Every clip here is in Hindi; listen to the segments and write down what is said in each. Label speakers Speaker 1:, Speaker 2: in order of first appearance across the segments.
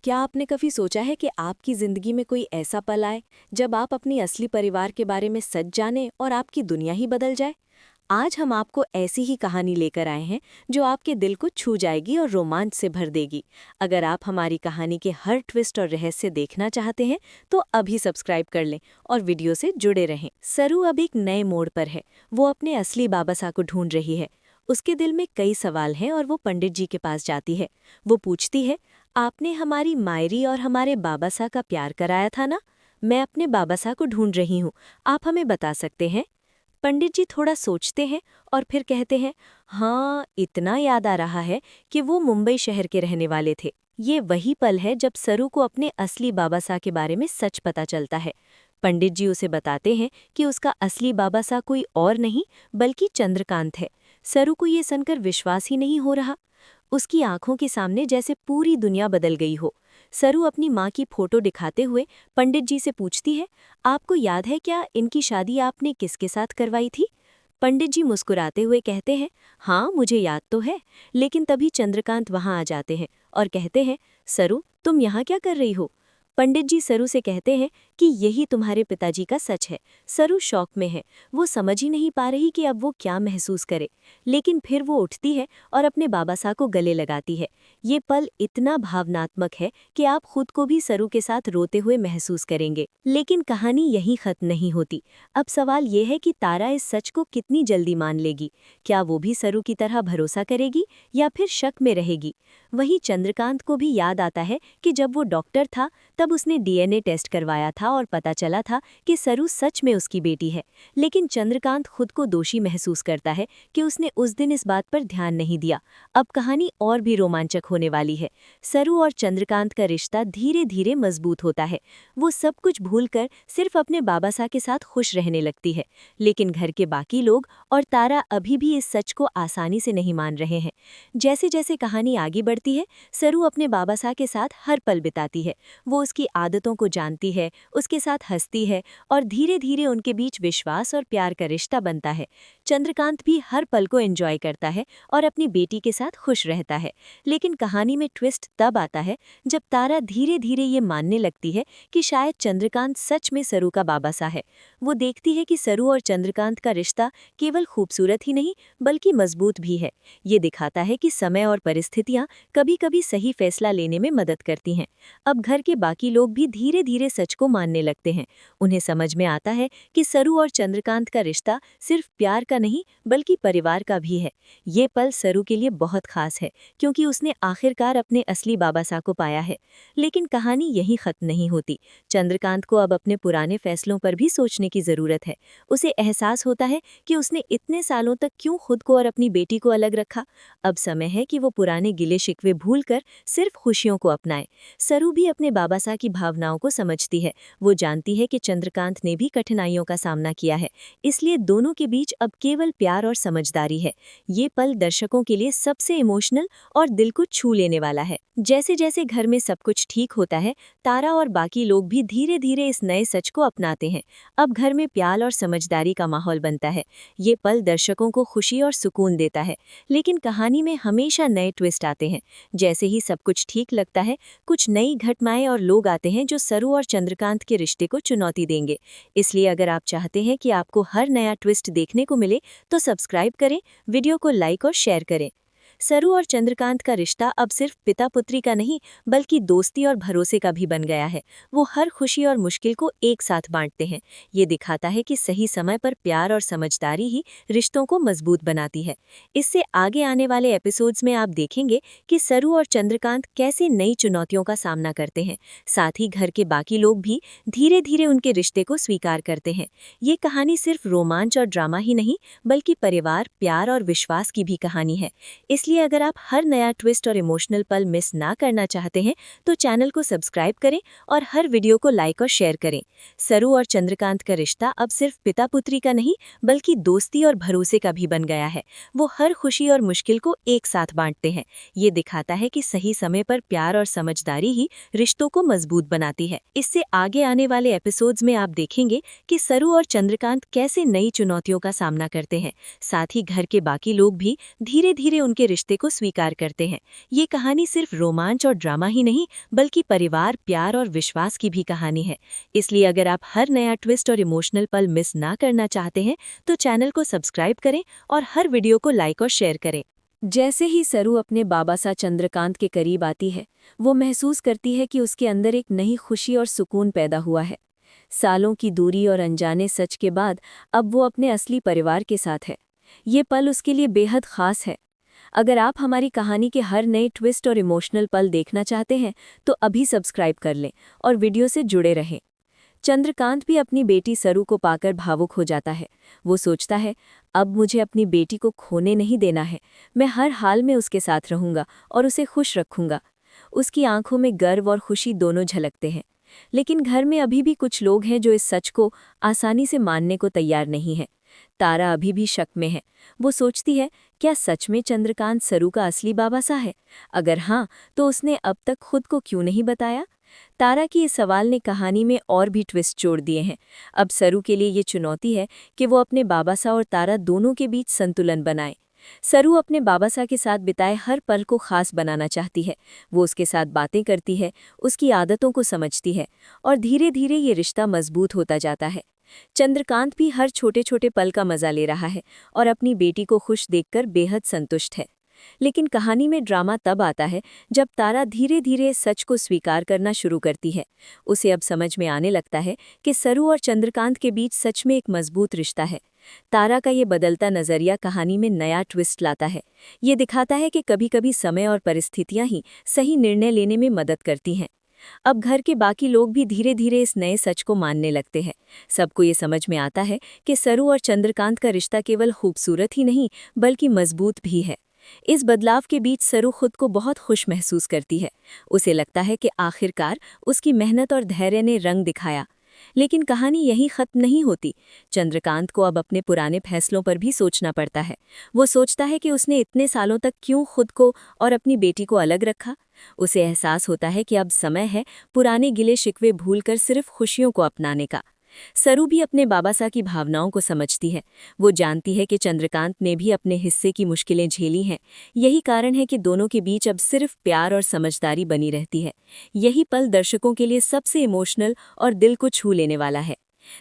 Speaker 1: क्या आपने कभी सोचा है कि आपकी जिंदगी में कोई ऐसा पल आए जब आप अपनी असली परिवार के बारे में सच जानें और आपकी दुनिया ही बदल जाए? आज हम आपको ऐसी ही कहानी लेकर आए हैं जो आपके दिल को छू जाएगी और रोमांच से भर देगी। अगर आप हमारी कहानी के हर ट्विस्ट और रहस्य देखना चाहते हैं तो अभी सब्सक्राइब कर लें और वीडियो से जुड़े रहें। सरू अब एक नए मोड़ पर है। वो अपने असली बाबासा को ढूंढ रही है। उसके दिल में कई सवाल हैं और वो पंडित जी के पास जाती है। वो पूछती है, आपने हमारी मायरी और हमारे बाबासा का प्यार कराया था ना? मैं अपने बाबासा को ढूंढ रही हूँ। आप हमें बता सकते हैं? पंडित जी थोड़ा सोचते हैं और फिर कहते हैं, हाँ, इतना याद आ रहा है कि वो मुंबई शहर के रहने वाले थे। ये वही पल है जब सरू को अपने असली बाबासा के बारे में सच पता चलता है। पंडित जी उसे बताते हैं कि उसका असली बाबासा कोई और नहीं बल्कि चंद्रकांत है। सरू को ये सुनकर विश्वास ही नहीं हो रहा। उसकी आंखों के सामने जैसे पूरी दुनिया बदल गई हो। सरू अपनी माँ की फोटो दिखाते हुए पंडित जी से पूछती है, आपको याद है क्या इनकी शादी आपने किसके साथ करवाई थी? पंडित जी मुस्कुराते हुए कहते हैं, हाँ मुझे याद तो है। लेकिन तभी चंद्रकांत वहां आ जाते हैं और कहते हैं, सरू तुम यहाँ क्या कर रही हो? पंडित जी सरू से कहते हैं कि यही तुम्हारे पिताजी का सच है। सरू शौक में है। वो समझ ही नहीं पा रही कि अब वो क्या महसूस करे। लेकिन फिर वो उठती है और अपने बाबासा को गले लगाती है। ये पल इतना भावनात्मक है कि आप खुद को भी सरू के साथ रोते हुए महसूस करेंगे। लेकिन कहानी यहीं खत्म नहीं होती। अब सवाल ये है कि तारा इस सच को कितनी जल्दी मान लेगी। क्या वो भी सरू की तरह भरोसा करेगी या फिर शक में रहेगी? वहीं चंद्रकांत को भी याद आता है कि जब वो डॉक्टर था तब उसने डीएनए टेस्ट करवाया था और पता चला था कि सरू सच में उसकी बेटी है। लेकिन चंद्रकांत खुद को दोषी महसूस करता है कि उसने उस दिन इस बात पर ध्यान नहीं दिया। अब कहानी और भी रोमांचक होने वाली है। सरू और चंद्रकांत का रिश्ता धीरे धीरे मजबूत होता है। वो सब कुछ भूलकर सिर्फ अपने बाबासा के साथ खुश रहने लगती है। लेकिन घर के बाकी लोग और तारा अभी भी इस सच को आसानी से नहीं मान रहे हैं। जैसे जैसे कहानी आगे बढ़ती है, सरू अपने बाबासा के साथ हर पल बिताती है। वो उसकी आदतों को जानती है, उसके साथ हंसती है और धीरे धीरे उनके बीच विश्वास और प्यार का रिश्ता बनता है। चंद्रकांत भी हर पल को एंजॉय करता है और अपनी बेटी के साथ खुश रहता है। लेकिन कहानी में ट्विस्ट तब आता है जब तारा धीरे धीरे ये मानने लगती है कि शायद चंद्रकांत सच में सरू का बाबासा है। वो देखती है कि सरू और चंद्रकांत का रिश्ता केवल खूबसूरत ही नहीं बल्कि मजबूत भी है। ये दिखाता है कि समय और परिस्थितियां कभी-कभी सही फैसला लेने में मदद करती हैं। अब घर के बाकी लोग भी धीरे धीरे सच को मानने लगते हैं। उन्हें समझ में आता है कि सरू और चंद्रकांत का रिश्ता सिर्फ प्यार का नहीं बल्कि परिवार का भी है। ये पल सरू के लिए बहुत खास है क्योंकि उसने आखिरकार अपने असली बाबासा को पाया है। लेकिन कहानी यहीं खत्म नहीं होती। चंद्रकांत को अब अपने पुराने फैसलों पर भी सोचने की जरूरत है। उसे एहसास होता है कि उसने इतने सालों तक क्यों खुद को और अपनी बेटी को अलग रखा। अब समय है कि वो पुराने गिले शिकवे भूलकर सिर्फ खुशियों को अपनाए। सरू भी अपने बाबासा की भावनाओं को समझती है। वो जानती है कि चंद्रकांत ने भी कठिनाइयों का सामना किया है, इसलिए दोनों के बीच अब केवल प्यार और समझदारी है। ये पल दर्शकों के लिए सबसे इमोशनल और दिल को छू लेने वाला है। जैसे जैसे घर में सब कुछ ठीक होता है, तारा और बाकी लोग भी धीरे धीरे इस नए सच को अपनाते हैं। अब घर में प्यार और समझदारी का माहौल बनता है। ये पल दर्शकों को खुशी और सुकून देता है। लेकिन कहानी में हमेशा नए ट्विस्ट आते हैं। जैसे ही सब कुछ ठीक लगता है, कुछ नई घटनाएं और लोग आते हैं जो सरू और चंद्रकांत के रिश्ते को चुनौती देंगे। इसलिए अगर आप चाहते हैं कि आपको हर नया ट्विस्ट देखने को मिले तो सब्सक्राइब करें, वीडियो को लाइक और शेयर करें। सरू और चंद्रकांत का रिश्ता अब सिर्फ पिता पुत्री का नहीं बल्कि दोस्ती और भरोसे का भी बन गया है। वो हर खुशी और मुश्किल को एक साथ बांटते हैं। ये दिखाता है कि सही समय पर प्यार और समझदारी ही रिश्तों को मजबूत बनाती है। इससे आगे आने वाले एपिसोड्स में आप देखेंगे कि सरू और चंद्रकांत कैसे नई चुनौतियों का सामना करते हैं। साथ ही घर के बाकी लोग भी धीरे धीरे उनके रिश्ते को स्वीकार करते हैं। ये कहानी सिर्फ रोमांच और ड्रामा ही नहीं बल्कि परिवार, प्यार और विश्वास की भी कहानी है। इसलिए अगर आप हर नया ट्विस्ट और इमोशनल पल मिस ना करना चाहते हैं तो चैनल को सब्सक्राइब करें और हर वीडियो को लाइक और शेयर करें। सरू और चंद्रकांत का रिश्ता अब सिर्फ पिता पुत्री का नहीं बल्कि दोस्ती और भरोसे का भी बन गया है। वो हर खुशी और मुश्किल को एक साथ बांटते हैं। ये दिखाता है कि सही समय पर प्यार और समझदारी ही रिश्तों को मजबूत बनाती है। इससे आगे आने वाले एपिसोड्स में आप देखेंगे कि सरू और चंद्रकांत कैसे नई चुनौतियों का सामना करते हैं। साथ ही घर के बाकी लोग भी धीरे धीरे उनके रिश्ते को स्वीकार करते हैं। ये कहानी सिर्फ रोमांच और ड्रामा ही नहीं, बल्कि परिवार, प्यार और विश्वास की भी कहानी है। इसलिए अगर आप हर नया ट्विस्ट और इमोशनल पल मिस ना करना चाहते हैं तो चैनल को सब्सक्राइब करें और हर वीडियो को लाइक और शेयर करें। जैसे ही सरू अपने बाबासा चंद्रकांत के करीब आती है, वो महसूस करती है कि उसके अंदर एक नई खुशी और सुकून पैदा हुआ है। सालों की दूरी और अनजाने सच के बाद अब वो अपने असली परिवार के साथ है। ये पल उसके लिए बेहद खास है। अगर आप हमारी कहानी के हर नए ट्विस्ट और इमोशनल पल देखना चाहते हैं तो अभी सब्सक्राइब कर लें और वीडियो से जुड़े रहें। चंद्रकांत भी अपनी बेटी सरू को पाकर भावुक हो जाता है। वो सोचता है, अब मुझे अपनी बेटी को खोने नहीं देना है। मैं हर हाल में उसके साथ रहूंगा और उसे खुश रखूंगा। उसकी आंखों में गर्व और खुशी दोनों झलकते हैं। लेकिन घर में अभी भी कुछ लोग हैं जो इस सच को आसानी से मानने को तैयार नहीं है। तारा अभी भी शक में है। वो सोचती है, क्या सच में चंद्रकांत सरू का असली बाबासा है? अगर हाँ, तो उसने अब तक खुद को क्यों नहीं बताया? तारा की इस सवाल ने कहानी में और भी ट्विस्ट जोड़ दिए हैं। अब सरू के लिए ये चुनौती है कि वो अपने बाबासा और तारा दोनों के बीच संतुलन बनाए। सरू अपने बाबासा के साथ बिताए हर पल को खास बनाना चाहती है। वो उसके साथ बातें करती है, उसकी आदतों को समझती है और धीरे धीरे ये रिश्ता मजबूत होता जाता है। चंद्रकांत भी हर छोटे छोटे पल का मजा ले रहा है और अपनी बेटी को खुश देखकर बेहद संतुष्ट है। लेकिन कहानी में ड्रामा तब आता है जब तारा धीरे धीरे सच को स्वीकार करना शुरू करती है। उसे अब समझ में आने लगता है कि सरू और चंद्रकांत के बीच सच में एक मजबूत रिश्ता है। तारा का ये बदलता नजरिया कहानी में नया ट्विस्ट लाता है। ये दिखाता है कि कभी-कभी समय और परिस्थितियां ही सही निर्णय लेने में मदद करती हैं। अब घर के बाकी लोग भी धीरे धीरे इस नए सच को मानने लगते हैं। सबको ये समझ में आता है कि सरू और चंद्रकांत का रिश्ता केवल खूबसूरत ही नहीं बल्कि मजबूत भी है। इस बदलाव के बीच सरू खुद को बहुत खुश महसूस करती है। उसे लगता है कि आखिरकार उसकी मेहनत और धैर्य ने रंग दिखाया। लेकिन कहानी यहीं खत्म नहीं होती। चंद्रकांत को अब अपने पुराने फैसलों पर भी सोचना पड़ता है। वो सोचता है कि उसने इतने सालों तक क्यों खुद को और अपनी बेटी को अलग रखा। उसे एहसास होता है कि अब समय है पुराने गिले शिकवे भूलकर सिर्फ खुशियों को अपनाने का। सरू भी अपने बाबासा की भावनाओं को समझती है। वो जानती है कि चंद्रकांत ने भी अपने हिस्से की मुश्किलें झेली हैं। यही कारण है कि दोनों के बीच अब सिर्फ प्यार और समझदारी बनी रहती है। यही पल दर्शकों के लिए सबसे इमोशनल और दिल को छू लेने वाला है।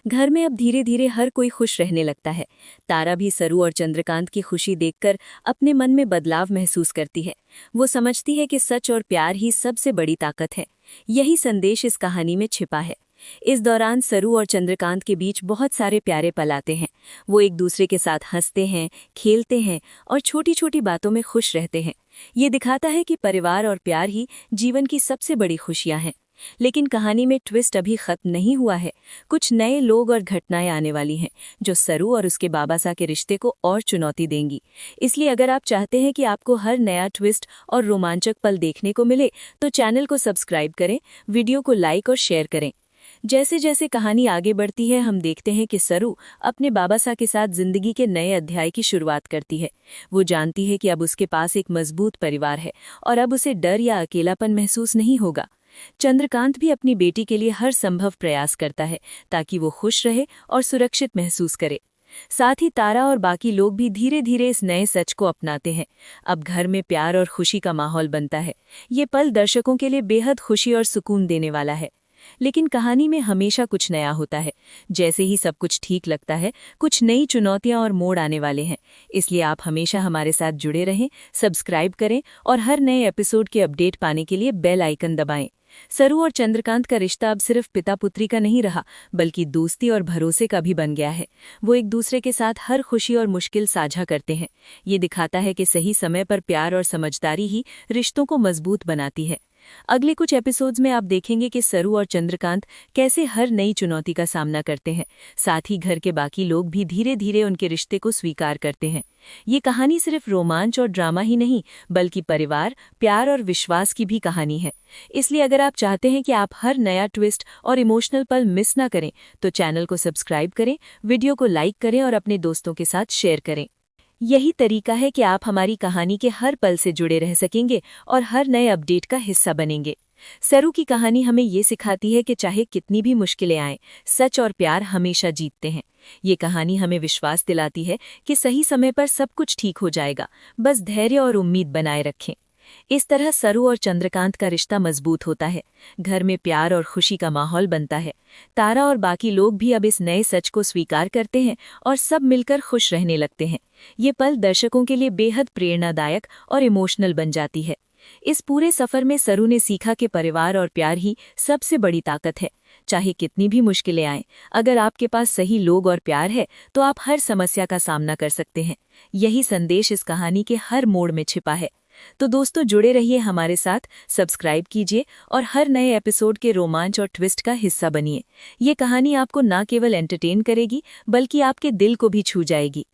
Speaker 1: घर में अब धीरे धीरे हर कोई खुश रहने लगता है। तारा भी सरू और चंद्रकांत की खुशी देखकर अपने मन में बदलाव महसूस करती है। वो समझती है कि सच और प्यार ही सबसे बड़ी ताकत है। यही संदेश इस कहानी में छिपा है। इस दौरान सरू और चंद्रकांत के बीच बहुत सारे प्यारे पल आते हैं। वो एक दूसरे के साथ हंसते हैं, खेलते हैं और छोटी छोटी बातों में खुश रहते हैं। ये दिखाता है कि परिवार और प्यार ही जीवन की सबसे बड़ी खुशियां हैं। लेकिन कहानी में ट्विस्ट अभी खत्म नहीं हुआ है। कुछ नए लोग और घटनाएं आने वाली हैं जो सरू और उसके बाबासा के रिश्ते को और चुनौती देंगी। इसलिए अगर आप चाहते हैं कि आपको हर नया ट्विस्ट और रोमांचक पल देखने को मिले तो चैनल को सब्सक्राइब करें, वीडियो को लाइक और शेयर करें। जैसे जैसे कहानी आगे बढ़ती है हम देखते हैं कि सरू अपने बाबासा के साथ जिंदगी के नए अध्याय की शुरुआत करती है। वो जानती है कि अब उसके पास एक मजबूत परिवार है और अब उसे डर या अकेलापन महसूस नहीं होगा। चंद्रकांत भी अपनी बेटी के लिए हर संभव प्रयास करता है ताकि वो खुश रहे और सुरक्षित महसूस करे। साथ ही तारा और बाकी लोग भी धीरे धीरे इस नए सच को अपनाते हैं। अब घर में प्यार और खुशी का माहौल बनता है। ये पल दर्शकों के लिए बेहद खुशी और सुकून देने वाला है। लेकिन कहानी में हमेशा कुछ नया होता है। जैसे ही सब कुछ ठीक लगता है, कुछ नई चुनौतियां और मोड़ आने वाले हैं। इसलिए आप हमेशा हमारे साथ जुड़े रहें, सब्सक्राइब करें और हर नए एपिसोड के अपडेट पाने के लिए बेल आइकन दबाएं। सरू और चंद्रकांत का रिश्ता अब सिर्फ पिता पुत्री का नहीं रहा, बल्कि दोस्ती और भरोसे का भी बन गया है। वो एक दूसरे के साथ हर खुशी और मुश्किल साझा करते हैं। ये दिखाता है कि सही समय पर प्यार और समझदारी ही रिश्तों को मजबूत बनाती है। अगले कुछ एपिसोड्स में आप देखेंगे कि सरू और चंद्रकांत कैसे हर नई चुनौती का सामना करते हैं। साथ ही घर के बाकी लोग भी धीरे धीरे उनके रिश्ते को स्वीकार करते हैं। ये कहानी सिर्फ रोमांच और ड्रामा ही नहीं, बल्कि परिवार, प्यार और विश्वास की भी कहानी है। इसलिए अगर आप चाहते हैं कि आप हर नया ट्विस्ट और इमोशनल पल मिस ना करें, तो चैनल को सब्सक्राइब करें, वीडियो को लाइक करें और अपने दोस्तों के साथ शेयर करें। यही तरीका है कि आप हमारी कहानी के हर पल से जुड़े रह सकेंगे और हर नए अपडेट का हिस्सा बनेंगे। सरू की कहानी हमें ये सिखाती है कि चाहे कितनी भी मुश्किलें आएं, सच और प्यार हमेशा जीतते हैं। ये कहानी हमें विश्वास दिलाती है कि सही समय पर सब कुछ ठीक हो जाएगा, बस धैर्य और उम्मीद बनाए रखें। इस तरह सरू और चंद्रकांत का रिश्ता मजबूत होता है, घर में प्यार और खुशी का माहौल बनता है। तारा और बाकी लोग भी अब इस नए सच को स्वीकार करते हैं और सब मिलकर खुश रहने लगते हैं। ये पल दर्शकों के लिए बेहद प्रेरणादायक और इमोशनल बन जाती है। इस पूरे सफर में सरू ने सीखा कि परिवार और प्यार ही सबसे बड़ी ताकत है। चाहे कितनी भी मुश्किलें आएं, अगर आपके पास सही लोग और प्यार है तो आप हर समस्या का सामना कर सकते हैं। यही संदेश इस कहानी के हर मोड़ में छिपा है। तो दोस्तों, जुड़े रहिए हमारे साथ, सब्सक्राइब कीजिए और हर नए एपिसोड के रोमांच और ट्विस्ट का हिस्सा बनिए। ये कहानी आपको न केवल एंटरटेन करेगी बल्कि आपके दिल को भी छू जाएगी।